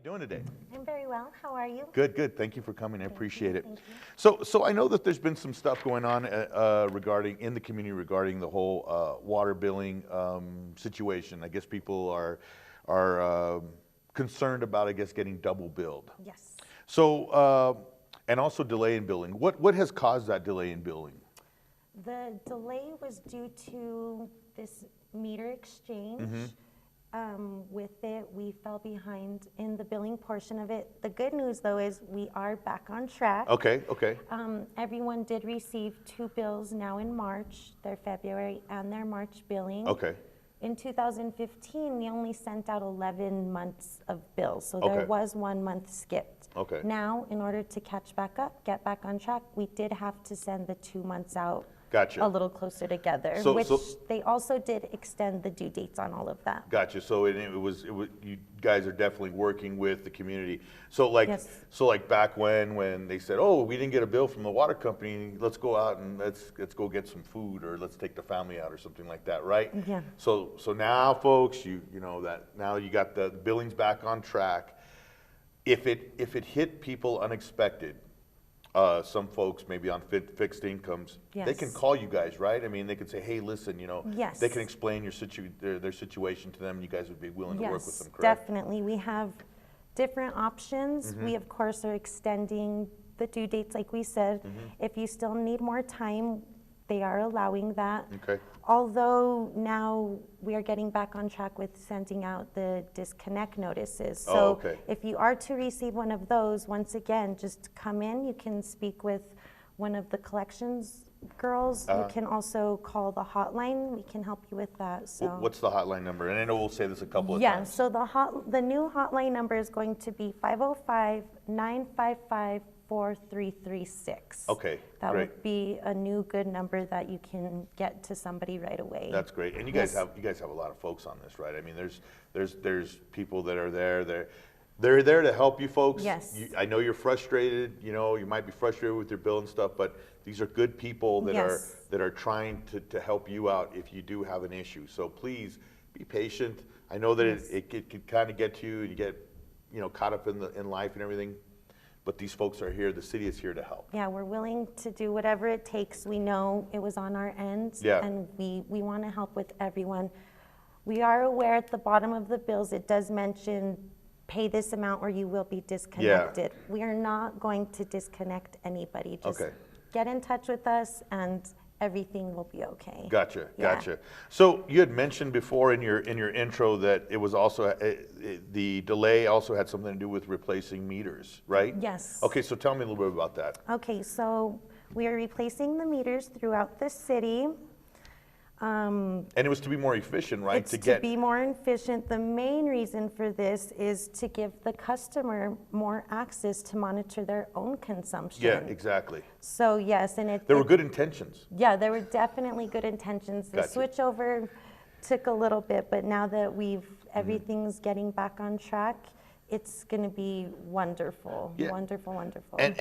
doing today? I'm very well. How are you? Good, good. Thank you for coming. I appreciate it. Thank you. So I know that there's been some stuff going on regarding in the community regarding the whole water billing situation. I guess people are concerned about, I guess, getting double billed. Yes. So and also delay in billing. What has caused that delay in billing? The delay was due to this meter exchange. With it, we fell behind in the billing portion of it. The good news, though, is we are back on track. Okay, okay. Everyone did receive 2 bills now in March, their February and their March billing. Okay. In 2015, we only sent out 11 months of bills, so Okay. there was 1 month skipped. Okay. Now, in order to catch back up, get back on track, we did have to send the 2 months out. Gotcha. A little closer together, which they also did extend the due dates on all of that. Gotcha. So it was you guys are definitely working with the community. So like Yes. back when they said, oh, we didn't get a bill from the water company, let's go out and let's go get some food, or let's take the family out or something like that, right? Yeah. So now, folks, you know that now you got the billings back on track. If it hit people unexpected. Some folks maybe on fixed incomes, they can Yes. call you guys, right? I mean, they can say, hey, listen, you know, Yes. they can explain their situation to them, and you guys would be willing to work with Yes, them, correct? definitely. We have different options. We, of course, are extending the due dates, like we said. If you still need more time, they are allowing that. Okay. Although now we are getting back on track with sending out the disconnect notices. So Oh, okay. if you are to receive one of those, once again, just come in. You can speak with one of the collections girls. You can also call the hotline. We can help you with that. So What's the hotline number? And I know we'll say this a couple of yeah, times. so the new hotline number is going to be 505-955-4336. Okay, That great. would be a new good number that you can get to somebody right away. That's great. And you guys Yes. have a lot of folks on this, right? I mean, there's people that are there. They're there to help you folks. Yes. I know you're frustrated. You know, you might be frustrated with your bill and stuff, but these are good people that Yes. are trying to help you out if you do have an issue. So please be patient. I know that Yes. it could kind of get to you, and you get, you know, caught up in life and everything. But these folks are here. The city is here to help. Yeah, we're willing to do whatever it takes. We know it was on our end, Yeah. and we want to help with everyone. We are aware at the bottom of the bills, it does mention pay this amount or you will be disconnected. We are not going to disconnect anybody. Just Okay. get in touch with us and everything will be okay. Gotcha, Yeah. gotcha. So you had mentioned before in your intro that it was also the delay also had something to do with replacing meters, right? Yes. Okay, so tell me a little bit about that. Okay, so we are replacing the meters throughout the city. And it was to be more efficient, right? It's to be more efficient. The main reason for this is to give the customer more access to monitor their own consumption. Yeah, exactly. So yes, and There were good intentions. yeah, there were definitely good intentions. The Gotcha. switch over took a little bit, but now that everything's getting back on track, it's going to be wonderful. Yeah. Wonderful, wonderful. And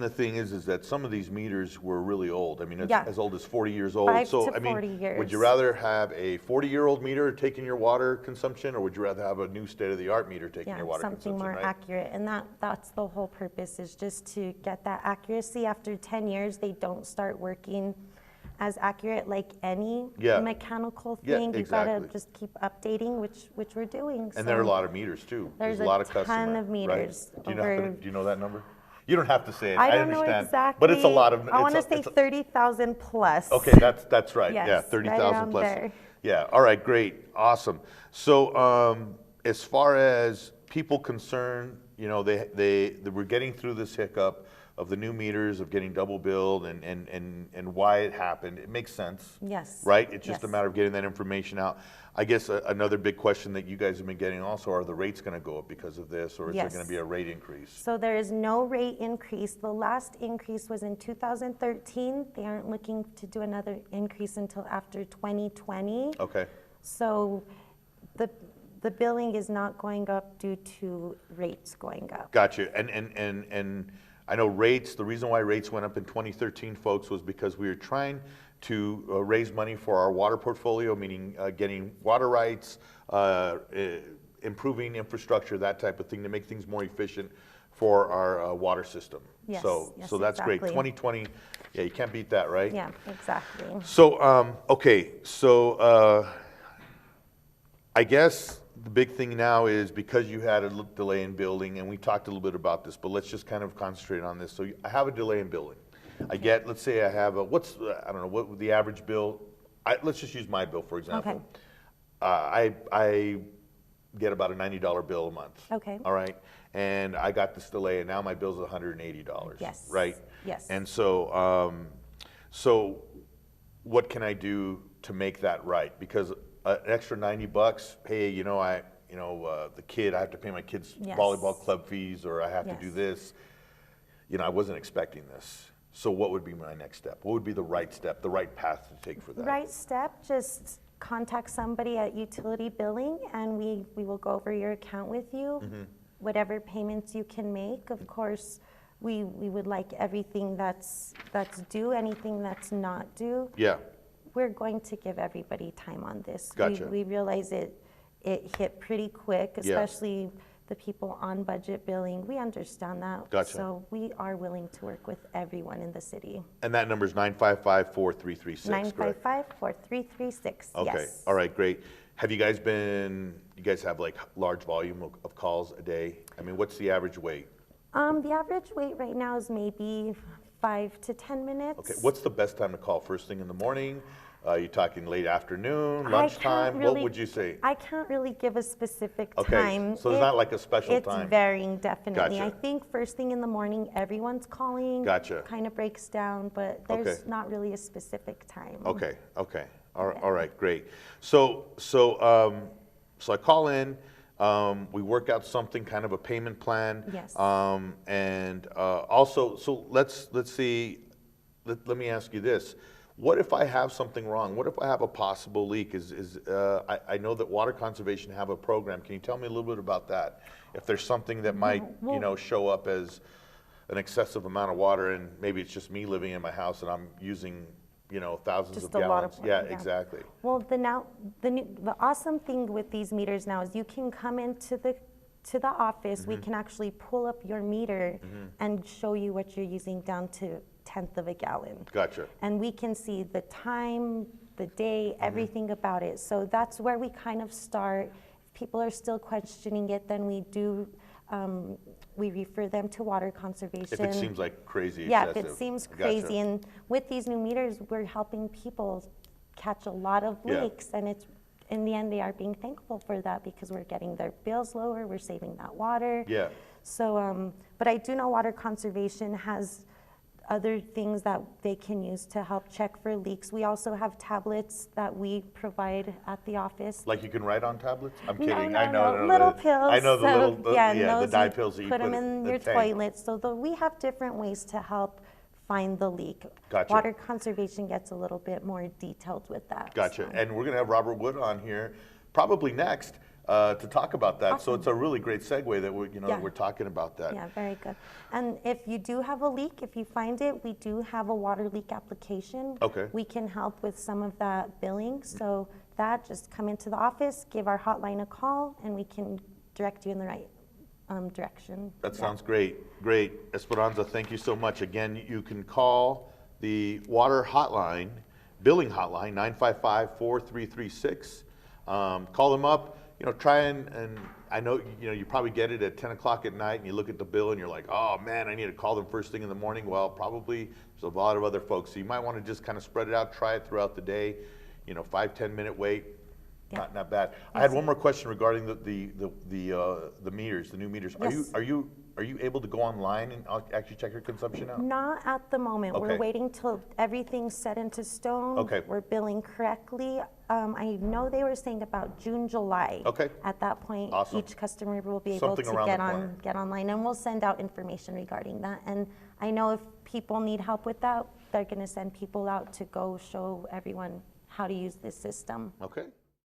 the thing is that some of these meters were really old. I mean, it's Yeah. as old as 40 years old. 5 So to I mean, 40 years. would you rather have a 40-year-old meter taking your water consumption, or would you rather have a new state-of-the-art meter taking Yeah, your water something consumption, more right? accurate, and that's the whole purpose, is just to get that accuracy. After 10 years, they don't start working as accurate like any Yeah. mechanical Yeah, thing. You've exactly. got to just keep updating, which we're doing. And there are a So lot of meters too. There's a lot of ton customer, of meters. Right? Do Over, you know that number? You don't have to say it. I don't know understand. exactly. But it's a lot of. I want to it's a- say 30,000 plus. Okay, that's right. Yes, yeah, right 30,000 around plus. there. Yeah. All right. Great. Awesome. So as far as people concerned, you know, they were getting through this hiccup of the new meters, of getting double billed, and why it happened. It makes sense. Yes. Right? It's just a Yes. matter of getting that information out. I guess another big question that you guys have been getting also, are the rates going to go up because of this, or is there Yes. going to be a rate increase? So there is no rate increase. The last increase was in 2013. They aren't looking to do another increase until after 2020. Okay. So the billing is not going up due to rates going up. Gotcha. And I know rates, the reason why rates went up in 2013, folks, was because we were trying to raise money for our water portfolio, meaning getting water rights, improving infrastructure, that type of thing, to make things more efficient for our water system. Yes, So yes, that's great. exactly. 2020, yeah, you can't beat that, right? Yeah, exactly. So, okay, so I guess the big thing now is, because you had a delay in building, and we talked a little bit about this, but let's just kind of concentrate on this. So I have a delay in building. I get, let's say I have a, I don't know, what would the average bill, let's just use my bill, for example. Okay. I get about a $90 bill a month. Okay. All right. And I got this delay, and now my bill's $180. Yes. Right? Yes. And so, so what can I do to make that right? Because an extra $90, hey, you know, the kid, I have to pay my kid's Yes. volleyball club fees, or I have Yes. to do this. You know, I wasn't expecting this. So what would be my next step? What would be the right step, the right path to take for that? Right step, just contact somebody at utility billing, and we will go over your account with you. Whatever payments you can make. Of course, we would like everything that's due, anything that's not due. Yeah. We're going to give everybody time on this. Gotcha. We realize it hit pretty quick, Yeah. especially the people on budget billing. We understand that. Gotcha. So we are willing to work with everyone in the city. And that number is 955-4336, correct? 955-4336, Okay, yes. all right, great. Have you guys have like large volume of calls a day? I mean, what's the average wait? The average wait right now is maybe 5 to 10 minutes. Okay, what's the best time to call? First thing in the morning? You talking late afternoon, I lunchtime? can't What really- would you say? I can't really give a specific Okay, time. so there's not like a special time? It's varying, definitely. I Gotcha. think first thing in the morning, everyone's calling. Gotcha. Kind of breaks down, but there's Okay. not really a specific time. Okay, okay, all right, great. So I call in, we work out something, kind of a payment plan. Yes. And also, so let's see, let me ask you this. What if I have something wrong? What if I have a possible leak? I know that Water Conservation have a program. Can you tell me a little bit about that? If there's something that might, you know, show up as an excessive amount of water, and maybe it's just me living in my house and I'm using, you know, thousands Just of a lot gallons. of- Yeah, yeah. exactly. Well, the awesome thing with these meters now is you can come into the office, we can actually pull up your meter and show you what you're using down to 1/10 of a gallon. Gotcha. And we can see the time, the day, everything about it. So that's where we kind of start. If people are still questioning it, then we refer them to Water Conservation. If it seems like crazy Yeah, excessive. if it seems Gotcha. crazy. And with these new meters, we're helping people catch a lot of Yeah. leaks. And it's, in the end, they are being thankful for that because we're getting their bills lower, we're saving that water. Yeah. So, but I do know Water Conservation has other things that they can use to help check for leaks. We also have tablets that we provide at the office. Like you can write on tablets? I'm No, kidding. no, I know. no, little pills. I know the so, little, yeah, the those dye you pills that you put them in the your tank. toilet. So we have different ways to help find the leak. Gotcha. Water Conservation gets a little bit more detailed with that. Gotcha. so. And we're going to have Robert Wood on here probably next to talk about that. So Awesome. it's a really great segue that we're, Yeah. we're talking about that. Yeah, very good. And if you do have a leak, if you find it, we do have a water leak application. Okay. We can help with some of that billing. So that, just come into the office, give our hotline a call, and we can direct you in the right direction. That Yeah. sounds great. Great. Esperanza, thank you so much. Again, you can call the water hotline, billing hotline, 955-4336. Call them up. Try and I know, you probably get it at 10 o'clock at night and you look at the bill and you're like, oh man, I need to call them first thing in the morning. Well, probably there's a lot of other folks. So you might want to just kind of spread it out, try it throughout the day, 5-10 minute wait. Yeah. Not bad. I had one more question regarding the meters, the new meters. Yes. Are you able to go online and actually check your consumption out? Not at the moment. Okay. We're waiting till everything's set into stone. Okay. We're billing correctly. I know they were saying about June, July. Okay. At that point, Awesome. each customer will be able Something to around get the corner. get online, and we'll send out information regarding that. And I know if people need help with that, they're going to send people out to go show everyone how to use this system. Okay.